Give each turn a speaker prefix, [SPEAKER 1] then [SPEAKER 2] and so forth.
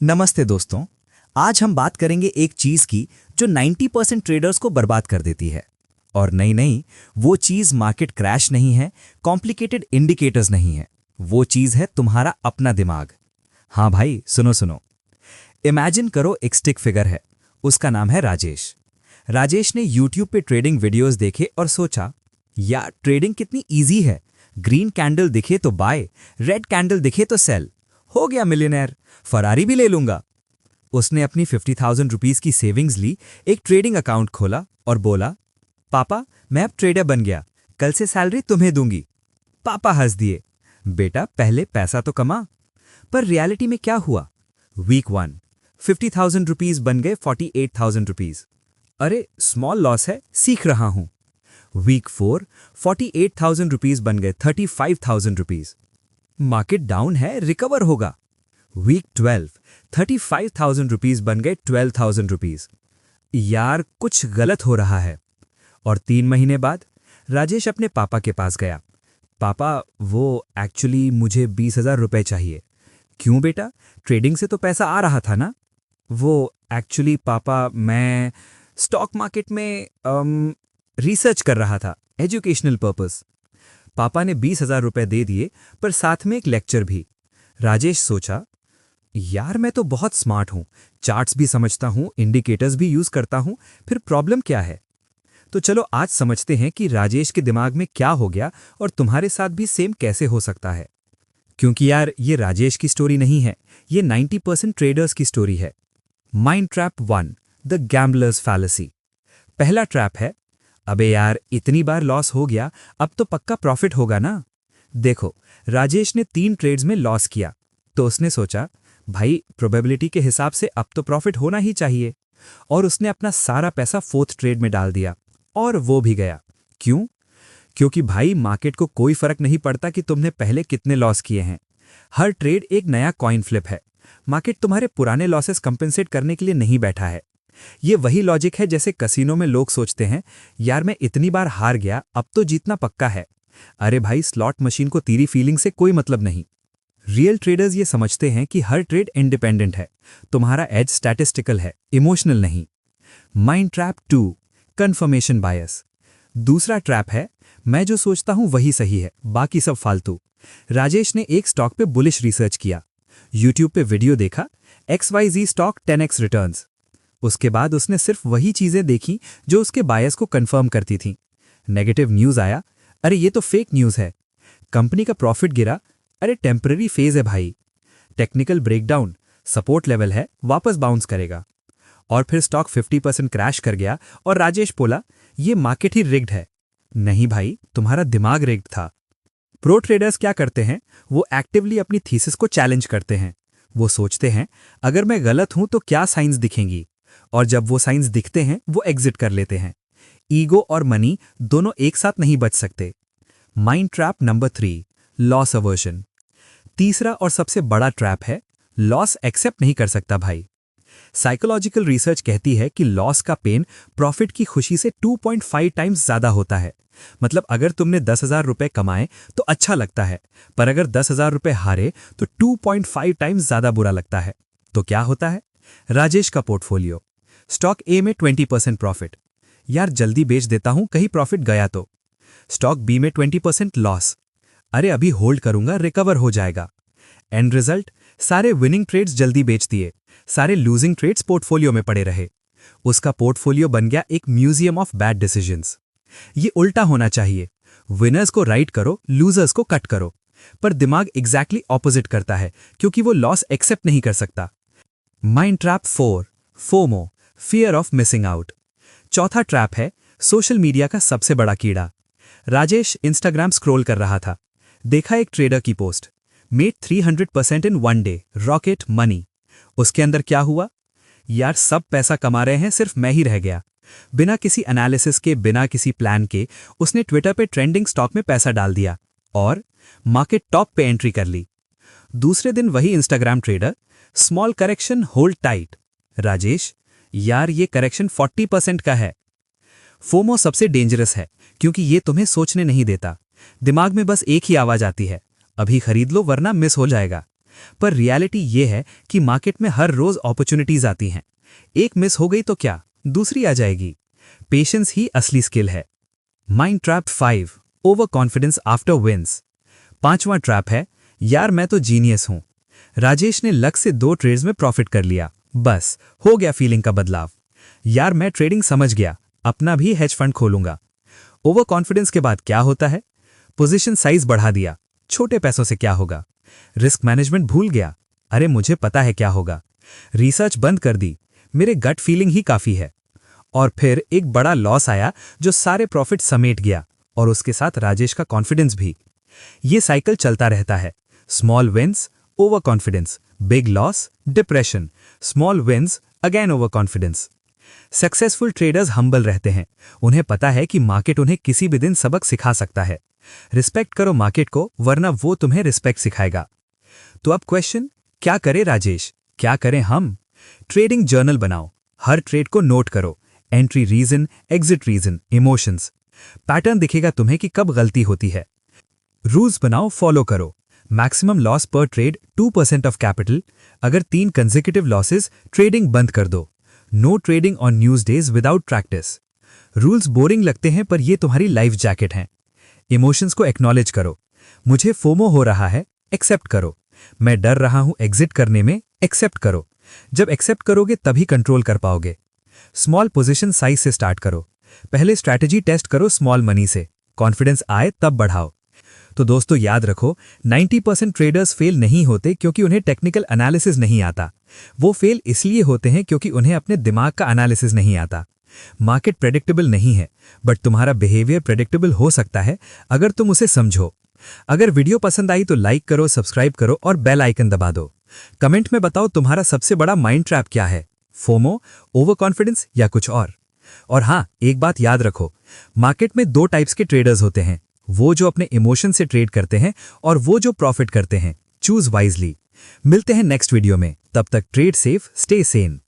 [SPEAKER 1] नमस्ते दोस्तों। आज हम बात करेंगे एक चीज की जो 90% ट्रेडर्स को बर्बाद कर देती है। और नहीं नहीं, वो चीज मार्केट क्रैश नहीं है, कॉम्प्लिकेटेड इंडिकेटर्स नहीं है, वो चीज है तुम्हारा अपना दिमाग। हाँ भाई, सुनो सुनो। इमेजिन करो एक स्टिक फिगर है, उसका नाम है राजेश। राजेश ने यूट्यूब पे ट्रेडिंग वीडियोस देखे और सोचा, यार ट्रेडिंग कितनी इजी है। ग्रीन कैंडल दिखे तो बाय, रेड कैंडल दिखे तो सेल, हो गया मिलियनेयर, फरारी भी ले लूंगा। उसने अपनी 50,000 रुपीज की सेविंग्स ली, एक ट्रेडिंग अकाउंट खोला और बोला, पापा मैं अब ट्रेडर बन गया, कल से सैलरी तुम्हें दूंगी। पापा हंस दिए, बेटा पहले पैसा तो कमा। पर रियलिटी में क्या हुआ? वीक 1 50,000 रुपीज बन गए 48,000 रुपीज। अरे स्मॉल लॉस है, सीख रहा हूं। वीक 4 48,000 रुपीज बन गए 35,000 रुपीज। मार्केट डाउन है, रिकवर होगा। वीक 12 35,000 रुपीज बन गए 12,000 रुपीज। यार कुछ गलत हो रहा है। और 3 महीने बाद राजेश अपने पापा के पास गया। पापा वो एक्चुअली मुझे 20,000 रुपए चाहिए। क्यों बेटा, ट्रेडिंग से तो पैसा आ रहा था ना? वो एक्चुअली पापा मैं स्टॉक मार्केट में रिसर्च कर रहा था, एजुकेशनल पर्पस। पापा ने 20,000 रुपए दे दिए, पर साथ में एक लेक्चर भी। राजेश सोचा, यार मैं तो बहुत स्मार्ट हूं, चार्ट्स भी समझता हूं, इंडिकेटर्स भी यूज करता हूं, फिर प्रॉब्लम क्या है? तो चलो आज समझते हैं कि राजेश के दिमाग में क्या हो गया और तुम्हारे साथ भी सेम कैसे हो सकता है। क्योंकि यार ये राजेश की स्टोरी नहीं है, ये 90% ट्रेडर्स की स्टोरी है। Mind trap 1, the gamblers fallacy. पहला ट्रैप है, अबे यार इतनी बार लॉस हो गया, अब तो पक्का प्रॉफिट होगा ना। देखो, राजेश ने 3 ट्रेड्स में लॉस किया, तो उसने सोचा, भाई प्रोबेबिलिटी के हिसाब से अब तो प्रॉफिट होना ही चाहिए। और उसने अपना सारा पैसा 4th ट्रेड में डाल दिया, और वो भी गया। क्यों? क्योंकि भाई मार्केट को कोई फर्क नहीं पड़ता कि तुमने पहले कितने लॉस किए हैं। हर ट्रेड एक नया कॉइन फ्लिप है। मार्केट तुम्हारे पुराने लॉसेस कंपेंसेट करने के लिए नहीं बैठा है। ये वही लॉजिक है जैसे कसिनो में लोग सोचते हैं, यार मैं इतनी बार हार गया, अब तो जीतना पक्का है। अरे भाई, स्लॉट मशीन को तेरी फीलिंग से कोई मतलब नहीं। रियल ट्रेडर्स ये समझते हैं कि हर ट्रेड इंडिपेंडेंट है, तुम्हारा एज स्टैटिस्टिकल है, इमोशनल नहीं। Mind trap 2, confirmation bias. दूसरा ट्रैप है, मैं जो सोचता हूं वही सही है, बाकी सब फालतू। राजेश ने एक स्टॉक पे बुलिश रिसर्च किया, यूट्यूब पे वीडियो देखा, XYZ स्टॉक 10x रिटर्न्स। उसके बाद उसने सिर्फ वही चीजें देखी जो उसके बायस को कंफर्म करती थीं। नेगेटिव न्यूज आया, अरे ये तो फेक न्यूज है। कंपनी का प्रॉफिट गिरा, अरे टेम्पररी फेज है भाई। टेक्निकल ब्रेकडाउन, सपोर्ट लेवल है, वापस बाउंस करेगा। और फिर स्टॉक 50% क्रैश कर गया और राजेश बोला, ये मार्केट ही रिग्ड है। नहीं भाई, तुम्हारा दिमाग रिग्ड था। प्रो ट्रेडर्स क्या करते हैं? वो एक्टिवली अपनी थीसिस को चैलेंज करते हैं। वो सोचते हैं, अगर मैं गलत हूं तो क्या साइंस दिखेंगी, और जब वो साइंस दिखते हैं वो एग्जिट कर लेते हैं। ईगो और मनी दोनों एक साथ नहीं बच सकते। Mind trap number 3, loss aversion. तीसरा और सबसे बड़ा ट्रैप है, लॉस एक्सेप्ट नहीं कर सकता भाई। साइकोलॉजिकल रिसर्च कहती है कि लॉस का पेन प्रॉफिट की खुशी से 2.5 टाइम्स ज्यादा होता है। मतलब अगर तुमने 10,000 रुपए कमाए तो अच्छा लगता है, पर अगर 10,000 रुपए हारे तो 2.5 टाइम्स ज्यादा बुरा लगता है। तो क्या होता है? राजेश का पोर्टफोलियो, स्टॉक ए में 20% प्रॉफिट, यार जल्दी बेच देता हूं कहीं प्रॉफिट गया तो। स्टॉक बी में 20% लॉस, अरे अभी होल्ड करूंगा, रिकवर हो जाएगा। एंड रिजल्ट, सारे विनिंग ट्रेड्स जल्दी बेच दिए, सारे लूजिंग ट्रेड्स पोर्टफोलियो में पड़े रहे। उसका पोर्टफोलियो बन गया एक म्यूजियम ऑफ बैड डिसीजंस। ये उल्टा होना चाहिए, विनर्स को राइट करो, लूजर्स को कट करो। पर दिमाग एग्जैक्टली ऑपोजिट करता है, क्योंकि वो लॉस एक्सेप्ट नहीं कर सकता। Mind trap 4, FOMO, fear of missing out. चौथा ट्रैप है, सोशल मीडिया का सबसे बड़ा कीड़ा। राजेश इंस्टाग्राम स्क्रॉल कर रहा था, देखा एक ट्रेडर की पोस्ट, मेड 300% इन 1 डे, रॉकेट मनी। उसके अंदर क्या हुआ? यार सब पैसा कमा रहे हैं, सिर्फ मैं ही रह गया। बिना किसी एनालिसिस के, बिना किसी प्लान के उसने ट्विटर पे ट्रेंडिंग स्टॉक में पैसा डाल दिया और मार्केट टॉप पे एंट्री कर ली। दूसरे दिन वही Instagram trader, small correction, hold tight. Rajesh, यार ये करेक्शन 40% का है। फोमो सबसे डेंजरस है, क्योंकि ये तुम्हें सोचने नहीं देता। दिमाग में बस एक ही आवाज आती है, अभी खरीद लो वरना मिस हो जाएगा। पर रियलिटी ये है कि मार्केट में हर रोज अपॉर्चुनिटीज आती हैं। एक मिस हो गई तो क्या, दूसरी आ जाएगी। पेशेंस ही असली स्किल है। Mind trap 5, over confidence after wins. 5वां ट्रैप है, यार मैं तो जीनियस हूं। राजेश ने लक से 2 ट्रेड्स में प्रॉफिट कर लिया, बस हो गया फीलिंग का बदलाव। यार मैं ट्रेडिंग समझ गया, अपना भी हेज फंड खोलूंगा। ओवर कॉन्फिडेंस के बाद क्या होता है? पोजीशन साइज बढ़ा दिया, छोटे पैसों से क्या होगा। रिस्क मैनेजमेंट भूल गया, अरे मुझे पता है क्या होगा। रिसर्च बंद कर दी, मेरे गट फीलिंग ही काफी है। और फिर एक बड़ा लॉस आया जो सारे प्रॉफिट समेट गया, और उसके साथ राजेश का कॉन्फिडेंस भी। ये साइकिल चलता रहता है। Small wins, over confidence, big loss, depression, small wins, again over confidence. Successful traders humble रहते हैं। उन्हें पता है कि मार्केट उन्हें किसी भी दिन सबक सिखा सकता है। रिस्पेक्ट करो मार्केट को, वरना वो तुम्हें रिस्पेक्ट सिखाएगा। तो अब क्वेश्चन, क्या करे राजेश, क्या करें हम? ट्रेडिंग जर्नल बनाओ, हर ट्रेड को नोट करो। Entry reason, exit reason, emotions. Pattern दिखेगा तुम्हें कि कब गलती होती है। रूल्स बनाओ, फॉलो करो। मैक्सिमम लॉस पर ट्रेड 2% ऑफ कैपिटल। अगर 3 कंसेक्यूटिव लॉसेस, ट्रेडिंग बंद कर दो। No trading on news days without practice. Rules boring लगते हैं पर ये तुम्हारी लाइफ जैकेट हैं। इमोशंस को एक्नॉलेज करो। मुझे फोमो हो रहा है, एक्सेप्ट करो। मैं डर रहा हूं एग्जिट करने में, एक्सेप्ट करो। जब एक्सेप्ट करोगे तभी कंट्रोल कर पाओगे। स्मॉल पोजीशन साइज से स्टार्ट करो। पहले स्ट्रैटेजी टेस्ट करो स्मॉल मनी से, कॉन्फिडेंस आए तब बढ़ाओ। तो दोस्तों याद रखो, 90% ट्रेडर्स फेल नहीं होते क्योंकि उन्हें टेक्निकल एनालिसिस नहीं आता। वो फेल इसलिए होते हैं क्योंकि उन्हें अपने दिमाग का एनालिसिस नहीं आता। मार्केट प्रेडिक्टेबल नहीं है, बट तुम्हारा बिहेवियर प्रेडिक्टेबल हो सकता है अगर तुम उसे समझो। अगर वीडियो पसंद आई तो लाइक करो, सब्सक्राइब करो और बेल आइकन दबा दो। कमेंट में बताओ तुम्हारा सबसे बड़ा माइंड ट्रैप क्या है, फोमो, ओवर कॉन्फिडेंस या कुछ और। और हाँ, एक बात याद रखो, मार्केट में 2 टाइप्स के ट्रेडर्स होते हैं, वो जो अपने इमोशन से ट्रेड करते हैं और वो जो प्रॉफिट करते हैं। Choose wisely. मिलते हैं नेक्स्ट वीडियो में, तब तक ट्रेड सेफ, स्टे सेन।